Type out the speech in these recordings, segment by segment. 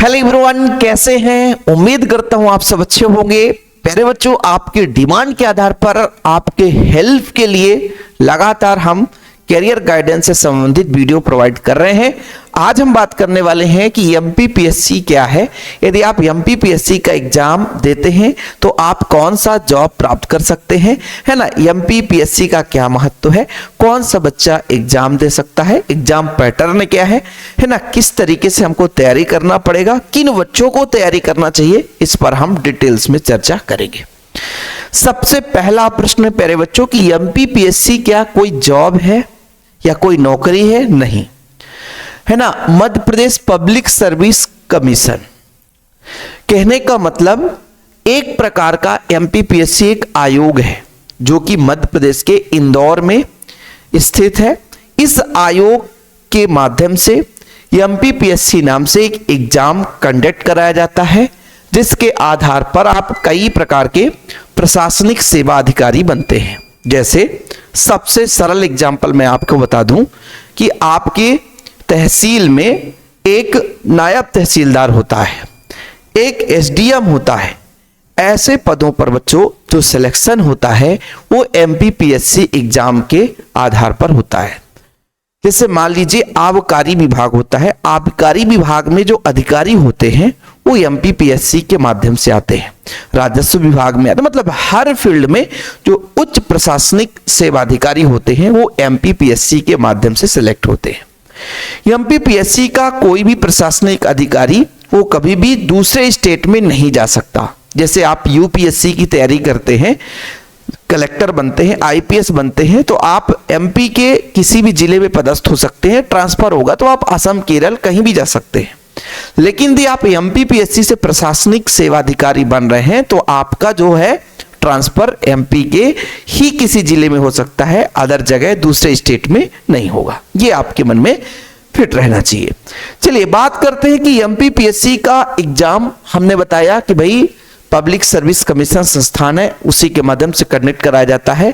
Hello everyone, कैसे हैं? उम्मीद करता हूं आप सब अच्छे होंगे। प्यारे बच्चों, आपके डिमांड के आधार पर आपके हेल्प के लिए लगातार हम कैरियर गाइडेंस से संबंधित वीडियो प्रोवाइड कर रहे हैं। आज हम बात करने वाले हैं कि एमपीपीएससी क्या है। यदि आप एमपीपीएससी का एग्जाम देते हैं तो आप कौन सा जॉब प्राप्त कर सकते हैं, है ना। एमपीपीएससी का क्या महत्व है, कौन सा बच्चा एग्जाम दे सकता है, एग्जाम पैटर्न क्या है ना, किस तरीके से हमको तैयारी करना पड़ेगा, किन बच्चों को तैयारी करना चाहिए, इस पर हम डिटेल्स में चर्चा करेंगे। सबसे पहला प्रश्न प्यारे बच्चों कि एमपीपीएससी क्या कोई जॉब है या कोई नौकरी है? नहीं, है ना। Madhya Pradesh public service commission कहने का मतलब एक प्रकार का एमपीपीएससी एक आयोग है जो कि मध्य प्रदेश के इंदौर में स्थित है। इस आयोग के माध्यम से एमपीपीएससी नाम से एक एग्जाम कंडक्ट कराया जाता है जिसके आधार पर आप कई प्रकार के प्रशासनिक सेवा अधिकारी बनते हैं। जैसे सबसे सरल एग्जाम्पल मैं आपको बता दूं कि आपके तहसील में एक नायब तहसीलदार होता है, एक एसडीएम होता है। ऐसे पदों पर बच्चों जो सिलेक्शन होता है वो एमपीपीएससी एग्जाम के आधार पर होता है। जैसे मान लीजिए आबकारी विभाग होता है, आबकारी विभाग में जो अधिकारी होते हैं वो एमपीपीएससी के माध्यम से आते हैं। राजस्व विभाग में आते, मतलब हर फील्ड में जो उच्च प्रशासनिक सेवा अधिकारी होते हैं वो एमपीपीएससी के माध्यम से सिलेक्ट होते हैं। एमपीपीएससी का कोई भी प्रशासनिक अधिकारी वो कभी भी दूसरे स्टेट में नहीं जा सकता। जैसे आप यूपीएससी की तैयारी करते हैं, कलेक्टर बनते हैं, आईपीएस बनते हैं, तो आप एमपी के किसी भी जिले में पदस्थ हो सकते हैं। ट्रांसफर होगा तो आप असम, केरल कहीं भी जा सकते हैं। लेकिन यदि आप एमपीपीएससी से प्रशासनिक सेवा अधिकारी बन रहे हैं तो आपका जो है ट्रांसफर एमपी के ही किसी जिले में हो सकता है, अदर जगह दूसरे स्टेट में नहीं होगा। ये आपके मन में फिट रहना चाहिए। चलिए बात करते हैं कि एमपीपीएससी का एग्जाम हमने बताया कि भाई पब्लिक सर्विस कमीशन संस्थान है, उसी के माध्यम से कंडक्ट कराया जाता है।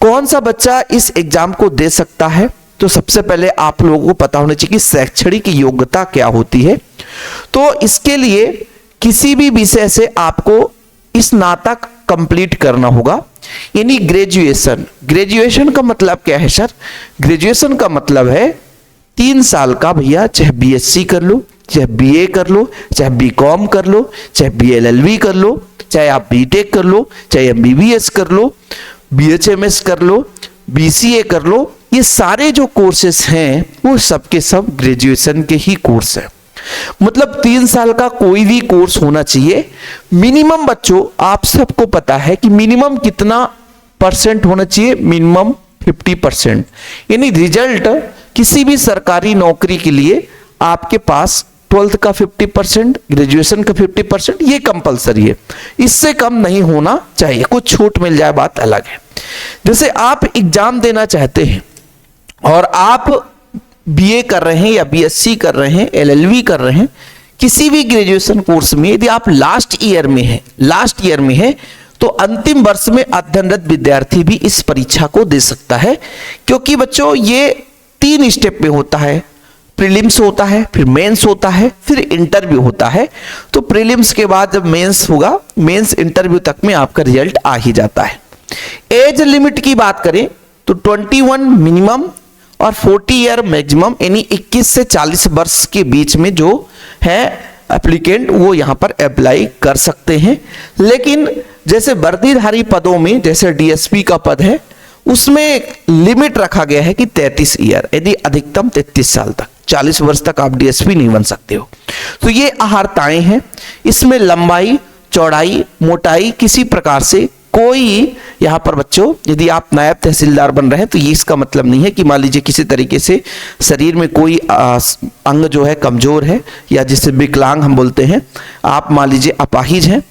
कौन सा बच्चा इस एग्जाम को दे सकता है? तो सबसे पहले आप लोगों को पता होना चाहिए कि शैक्षणिक योग्यता क्या होती है। तो इसके लिए किसी भी विषय से आपको स्नातक कंप्लीट करना होगा, यानी ग्रेजुएशन। ग्रेजुएशन का मतलब क्या है सर? ग्रेजुएशन का मतलब है 3 साल का भैया, चाहे बीएससी कर लो, चाहे बीए कर लो, चाहे बीकॉम कर लो, चाहे बीएलएलबी कर लो, चाहे आप बीटेक कर लो, चाहे एमबीबीएस कर लो, बीएचएमएस कर लो, बीसीए कर लो। ये सारे जो कोर्सेस हैं वो सबके सब ग्रेजुएशन के ही कोर्स हैं। मतलब 3 साल का कोई भी कोर्स होना चाहिए। मिनिमम बच्चों आप सबको पता है कि मिनिमम कितना परसेंट होना चाहिए? मिनिमम 50%। यानी रिजल्ट किसी भी सरकारी नौकरी के लिए आपके पास 12th का 50%, ग्रेजुएशन का 50%, ये कंपलसरी है। इससे कम नहीं होना चाहिए, कुछ छूट मिल जाए बात अलग है। जैसे आप एग्जाम देना चाहते हैं और आप बीए कर रहे हैं या बीएससी कर रहे हैं, एलएलबी कर रहे हैं, किसी भी ग्रेजुएशन कोर्स में यदि आप लास्ट ईयर में है तो अंतिम वर्ष में अध्ययनरत विद्यार्थी भी इस परीक्षा को दे सकता है। क्योंकि बच्चों ये 3 स्टेप में होता है। प्रीलिम्स होता है, फिर मेंस होता है, फिर इंटरव्यू होता है। तो प्रीलिम्स के बाद जब मेंस होगा, मेंस इंटरव्यू तक में आपका रिजल्ट आ ही जाता है। एज लिमिट की बात करें तो 21 मिनिमम और 40 ईयर मैक्सिमम, यानी 21 से 40 वर्ष के बीच में जो है एप्लीकेंट वो यहां पर अप्लाई कर सकते हैं। लेकिन जैसे वर्दीधारी पदों में, जैसे डीएसपी का पद है, उसमें लिमिट रखा गया है कि 33 ईयर, यदि अधिकतम 33 साल तक, 40 वर्ष तक आप डीएसपी नहीं बन सकते हो। तो ये अहर्ताएं हैं। इसमें लंबाई, चौड़ाई, मोटाई किसी प्रकार से कोई यहां पर बच्चों, यदि आप नायब तहसीलदार बन रहे हैं तो ये इसका मतलब नहीं है कि मान लीजिए किसी तरीके से शरीर में कोई अंग जो है कमजोर है, या जिसे विकलांग हम बोलते हैं, आप मान लीजिए अपाहिज हैं,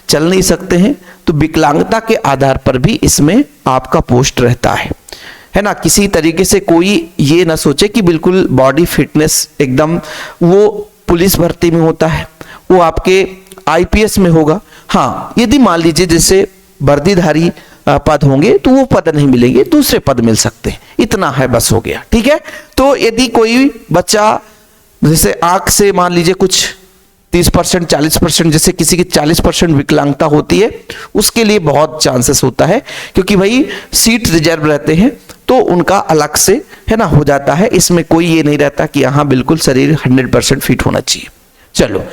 चल नहीं सकते हैं, तो विकलांगता के आधार पर भी इसमें आपका पोस्ट रहता है ना। किसी तरीके से कोई ये ना सोचे कि बिल्कुल बॉडी फिटनेस एकदम, वो पुलिस भर्ती में होता है, वो आपके आईपीएस में होगा। हाँ, यदि मान लीजिए जैसे वर्दीधारी पद होंगे तो वो पद नहीं मिलेंगे, दूसरे पद मिल सकते हैं। इतना है, बस हो गया, ठीक है। तो यदि कोई बच्चा जैसे आंख से मान लीजिए कुछ 30%, 40%, जैसे किसी की 40% विकलांगता होती है उसके लिए बहुत चांसेस होता है, क्योंकि भाई सीट रिजर्व रहते हैं तो उनका अलग से है ना हो जाता है। इसमें कोई ये नहीं रहता कि यहाँ बिल्कुल शरीर 100% फिट होना चाहिए। चलो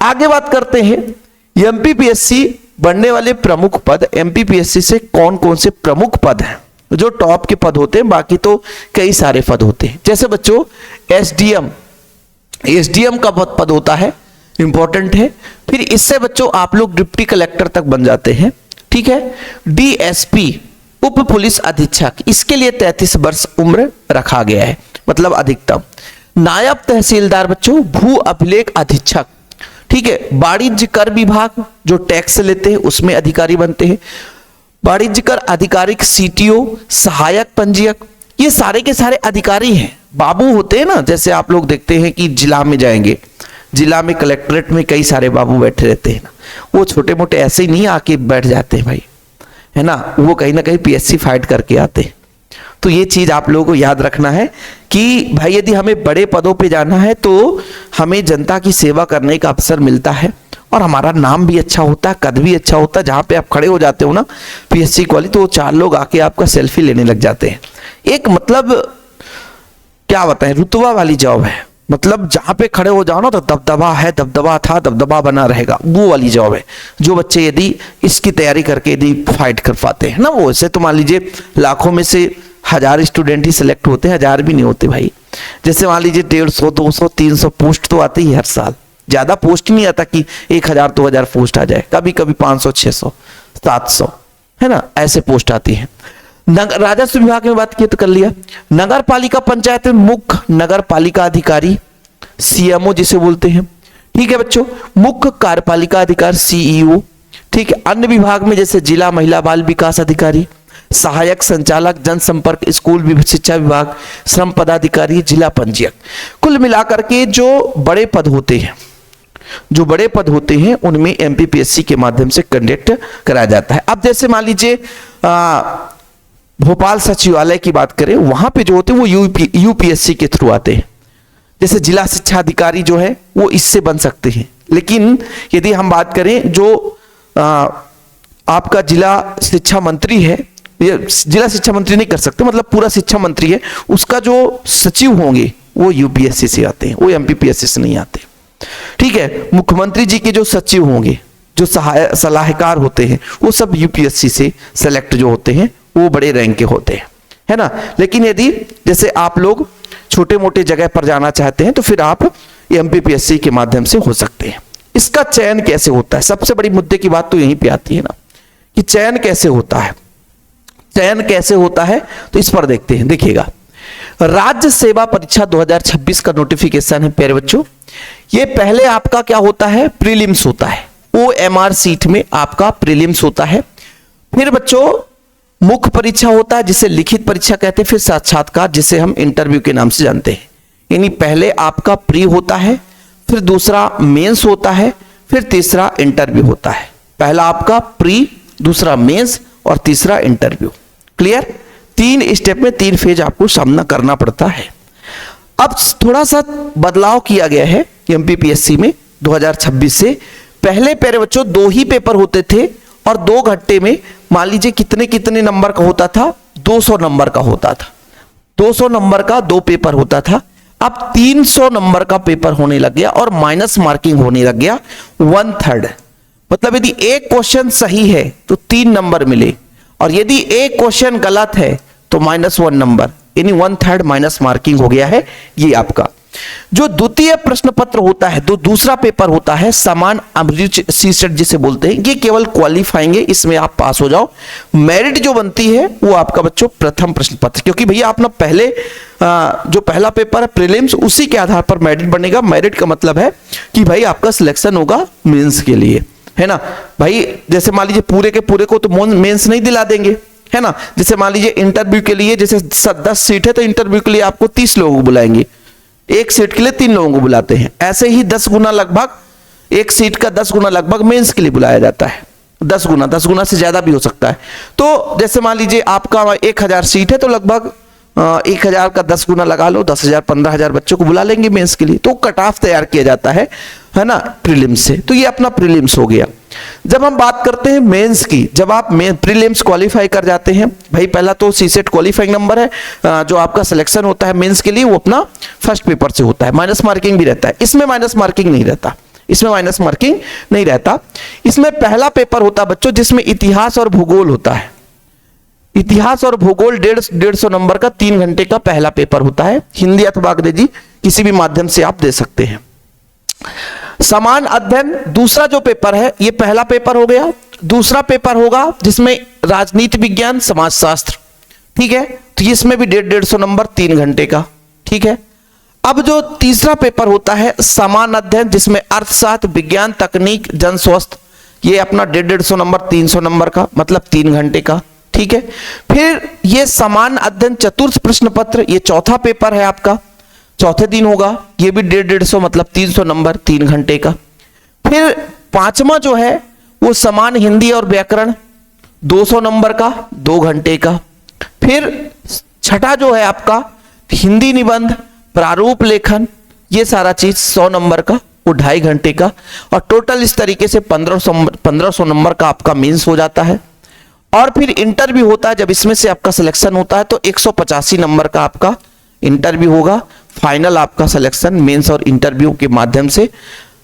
आगे बात करते हैं, एमपीपीएससी बनने वाले प्रमुख पद। एमपीपीएससी से कौन कौन से प्रमुख पद हैं? जो टॉप के पद होते हैं, बाकी तो कई सारे पद होते हैं। जैसे बच्चों एसडीएम का पद होता है, इंपॉर्टेंट है। फिर इससे बच्चों आप लोग डिप्टी कलेक्टर तक बन जाते हैं, ठीक है। डीएसपी उप पुलिस अधीक्षक, इसके लिए 33 वर्ष उम्र रखा गया है, मतलब अधिकतम। नायब तहसीलदार बच्चों भू अभिलेख अधीक्षक, ठीक है। वाणिज्य कर विभाग जो टैक्स लेते हैं उसमें अधिकारी बनते हैं। वाणिज्य कर अधिकारिक सीटीओ, सहायक पंजीयक, ये सारे के सारे अधिकारी हैं, बाबू होते हैं ना। जैसे आप लोग देखते हैं कि जिला में जाएंगे, जिला में कलेक्ट्रेट में कई सारे बाबू बैठे रहते हैं ना, वो छोटे मोटे ऐसे ही नहीं आके बैठ जाते हैं भाई, है ना, वो कहीं ना कहीं पीएससी फाइट करके आते हैं। तो ये चीज आप लोगों को याद रखना है कि भाई यदि हमें बड़े पदों पे जाना है तो हमें जनता की सेवा करने का अवसर मिलता है और हमारा नाम भी अच्छा होता है, कद भी अच्छा होता है। जहां पे आप खड़े हो जाते हो ना पीएससी वाली, तो वो 4 लोग आके आपका सेल्फी लेने लग जाते हैं। एक मतलब क्या बताएं, रुतबा वाली जॉब है, मतलब जहां पे खड़े हो जाओ ना तो दबदबा है, दबदबा था, दबदबा बना रहेगा, वो वाली जॉब है। जो बच्चे यदि इसकी तैयारी करके यदि फाइट कर पाते हैं ना, वो ऐसे तो मान लीजिए लाखों में से 1000 स्टूडेंट ही सिलेक्ट होते हैं, 1000 भी नहीं होते भाई। जैसे मान लीजिए 150, 200, 300 पोस्ट तो आती ही हर साल, ज्यादा पोस्ट नहीं आता कि 1000, 2000 पोस्ट आ जाए, कभी कभी 500, 600, 700, है ना, ऐसे पोस्ट आती है। राजस्व विभाग में बात की तो कर लिया। नगर पालिका पंचायत में मुख्य नगर पालिका अधिकारी, सीएमओ जिसे बोलते हैं, ठीक है बच्चों। मुख्य कार्यपालिका अधिकारी सीईओ, ठीक है। अन्य विभाग में जैसे जिला महिला बाल विकास अधिकारी, सहायक संचालक जनसंपर्क स्कूल शिक्षा विभाग, श्रम पदाधिकारी, जिला पंजीयक। कुल मिलाकर के जो बड़े पद होते हैं उनमें एमपीपीएससी के माध्यम से कंडक्ट कराया जाता है। अब जैसे मान लीजिए भोपाल सचिवालय की बात करें, वहां पे जो होते हैं वो यूपीएससी के थ्रू आते हैं। जैसे जिला शिक्षा अधिकारी जो है वो इससे बन सकते हैं। लेकिन यदि हम बात करें जो आपका जिला शिक्षा मंत्री है, जिला शिक्षा मंत्री नहीं कर सकते, मतलब पूरा शिक्षा मंत्री है, उसका जो सचिव होंगे वो यूपीएससी से आते हैं, वो एमपीपीएससी से नहीं आते, ठीक है। मुख्यमंत्री जी के जो सचिव होंगे, जो सलाहकार होते हैं, वो सब यूपीएससी से सेलेक्ट जो होते हैं, वो बड़े रैंक के होते हैं, है ना। लेकिन यदि जैसे आप लोग छोटे मोटे जगह पर जाना चाहते हैं तो फिर आप एमपीपीएससी के माध्यम से हो सकते हैं। इसका चयन कैसे होता है, सबसे बड़ी मुद्दे की बात तो यहीं पे आती है ना कि चयन कैसे होता है। चयन कैसे होता है तो इस पर देखते हैं, देखिएगा। राज्य सेवा परीक्षा 2026 का नोटिफिकेशन है प्यारे बच्चों। ये पहले आपका क्या होता है, प्रीलिम्स होता है, ओएमआर सीट में आपका प्रीलिम्स होता है। फिर बच्चों मुख्य परीक्षा होता है जिसे लिखित परीक्षा कहते हैं, फिर साक्षात्कार जिसे हम इंटरव्यू के नाम से जानते हैं। यानी पहले आपका प्री होता है, फिर दूसरा मेंस होता है, फिर तीसरा इंटरव्यू होता है। पहला आपका प्री, दूसरा मेंस और तीसरा इंटरव्यू। क्लियर? 3 स्टेप में 3 फेज आपको सामना करना पड़ता है। अब थोड़ा सा बदलाव किया गया है एमपीपीएससी में 2026 से। पहले प्यारे बच्चों 2 ही पेपर होते थे और 2 घंटे में मान लीजिए कितने कितने नंबर का होता था, 200 नंबर का होता था। 200 नंबर का 2 पेपर होता था। अब 300 नंबर का पेपर होने लग गया और माइनस मार्किंग होने लग गया 1/3। मतलब यदि एक क्वेश्चन सही है तो 3 नंबर मिले और यदि एक क्वेश्चन गलत है तो -1 नंबर, यानी 1/3 माइनस मार्किंग हो गया है। ये आपका जो द्वितीय प्रश्न पत्र होता है, जो दूसरा पेपर होता है समान अभिरुचि सीसेट जिसे बोलते हैं, ये केवल क्वालिफाइंग है, इसमें आप पास हो जाओ। मेरिट जो बनती है वो आपका बच्चों प्रथम प्रश्न पत्र, क्योंकि भैया अपना पहले जो पहला पेपर है प्रीलिम्स, उसी के आधार पर मेरिट बनेगा। मेरिट का मतलब है कि भाई आपका सिलेक्शन होगा मेंस के लिए, है ना भाई। जैसे मान लीजिए पूरे के पूरे को तो मेंस नहीं दिला देंगे, है ना। जैसे मान लीजिए इंटरव्यू के लिए जैसे 10 सीट है तो इंटरव्यू के लिए आपको 30 लोगों को बुलाएंगे, एक सीट के लिए 3 लोगों को बुलाते हैं। ऐसे ही 10 गुना लगभग, एक सीट का 10 गुना लगभग मेंस के लिए बुलाया जाता है। 10 गुना से ज्यादा भी हो सकता है। तो जैसे मान लीजिए आपका 1000 सीट है तो लगभग 1000 का 10 गुना लगा लो, 10,000 15,000 बच्चों को बुला लेंगे मेंस के लिए। तो कट ऑफ तैयार किया जाता है ना, प्रीलिम्स से। तो ये अपना प्रीलिम्स हो गया। जब हम बात करते हैं मेंस की, जब आप प्रीलिम्स क्वालिफाई कर जाते हैं भाई, पहला तो सीसेट क्वालिफाइंग नंबर है, जो आपका सिलेक्शन होता है मेंस के लिए वो अपना फर्स्ट पेपर से होता है। माइनस मार्किंग भी रहता है, इसमें माइनस मार्किंग नहीं रहता, इसमें माइनस मार्किंग नहीं रहता। इसमें पहला पेपर होता है बच्चों जिसमें इतिहास और भूगोल होता है। इतिहास और भूगोल 150 नंबर का 3 घंटे का पहला पेपर होता है। हिंदी अथवा अंग्रेजी किसी भी माध्यम से आप दे सकते हैं। समान अध्ययन दूसरा जो पेपर है, ये पहला पेपर हो गया। दूसरा पेपर होगा जिसमें राजनीति विज्ञान समाजशास्त्र, ठीक है, तो इसमें भी 150 नंबर 3 घंटे का, ठीक है। अब जो तीसरा पेपर होता है समान अध्ययन, जिसमें अर्थशास्त्र, विज्ञान, तकनीक, जन स्वास्थ्य, ये अपना 150 नंबर 300 नंबर का, मतलब 3 घंटे का, ठीक है। फिर ये समान अध्ययन चतुर्थ प्रश्न पत्र, ये चौथा पेपर है आपका, चौथे दिन होगा, ये भी 150 मतलब 300 नंबर 3 घंटे का। फिर पांचवा जो है वो समान हिंदी और व्याकरण 200 नंबर का 2 घंटे का। फिर छठा जो है आपका हिंदी निबंध, प्रारूप लेखन, ये सारा चीज 100 नंबर का, वो 2.5 घंटे का। और टोटल इस तरीके से 1500 नंबर का आपका मेंस हो जाता है। और फिर इंटरव्यू होता है, जब इसमें से आपका सिलेक्शन होता है तो 185 नंबर का आपका इंटरव्यू होगा। फाइनल आपका सिलेक्शन मेंस और इंटरव्यू के माध्यम से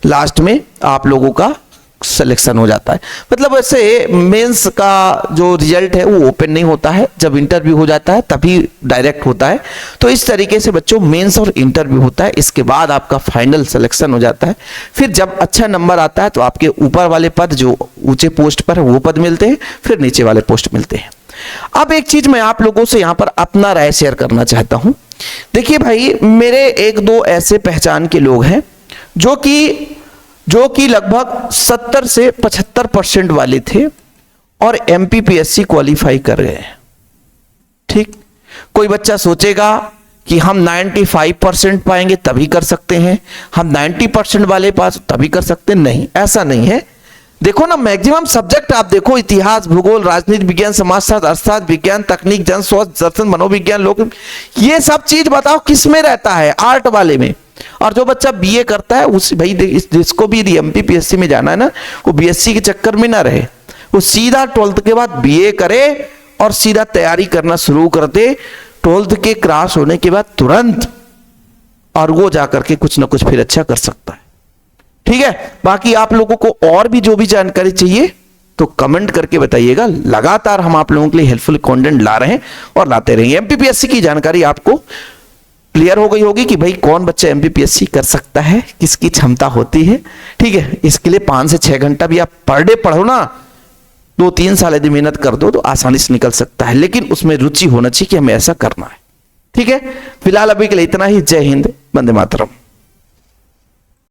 लास्ट में आप लोगों का सिलेक्शन हो जाता है। मतलब वैसे मेंस का जो रिजल्ट है वो ओपन नहीं होता है, जब इंटरव्यू हो जाता है तभी डायरेक्ट होता है। तो इस तरीके से बच्चों मेंस और इंटरव्यू होता है, इसके बाद आपका फाइनल सिलेक्शन हो जाता है। फिर जब अच्छा नंबर आता है तो आपके ऊपर वाले पद जो ऊंचे पोस्ट पर है वो पद मिलते हैं, फिर नीचे वाले पोस्ट मिलते हैं। अब एक चीज मैं आप लोगों से यहां पर अपना राय शेयर करना चाहता हूं। देखिए भाई, मेरे 1-2 ऐसे पहचान के लोग हैं जो कि लगभग 70 से 75% वाले थे और MPPSC क्वालिफाई कर गए हैं, ठीक। कोई बच्चा सोचेगा कि हम 95% पाएंगे तभी कर सकते हैं, हम 90% वाले पास तभी कर सकते हैं, नहीं, ऐसा नहीं है। देखो ना, मैक्सिमम सब्जेक्ट आप देखो, इतिहास, भूगोल, राजनीति विज्ञान, समाजशास्त्र, अर्थशास्त्र, विज्ञान, तकनीक, जन स्वास्थ्य, दर्शन, मनोविज्ञान, लोक, ये सब चीज बताओ किस में रहता है? आर्ट वाले में। और जो बच्चा BA करता है उस भाई जिसको भी MPPSC में जाना है ना, वो BSc के चक्कर में ना रहे, वो सीधा 12th के बाद BA करे और सीधा तैयारी करना शुरू कर दे 12th के क्रॉस होने के बाद तुरंत, और वो जाकर के कुछ ना कुछ फिर अच्छा कर सकता है, ठीक है। बाकी आप लोगों को और भी जो भी जानकारी चाहिए तो कमेंट करके बताइएगा। लगातार हम आप लोगों के लिए हेल्पफुल कंटेंट ला रहे हैं और लाते रहेंगे। MPPSC की जानकारी आपको क्लियर हो गई होगी कि भाई कौन बच्चा MPPSC कर सकता है, किसकी क्षमता होती है, ठीक है। इसके लिए 5 से 6 घंटा भी आप पर डे पढ़ो ना, 2-3 साल यदि मेहनत कर दो तो आसानी से निकल सकता है, लेकिन उसमें रुचि होना चाहिए कि हमें ऐसा करना है, ठीक है। फिलहाल अभी के लिए इतना ही। जय हिंद, वंदे मातरम।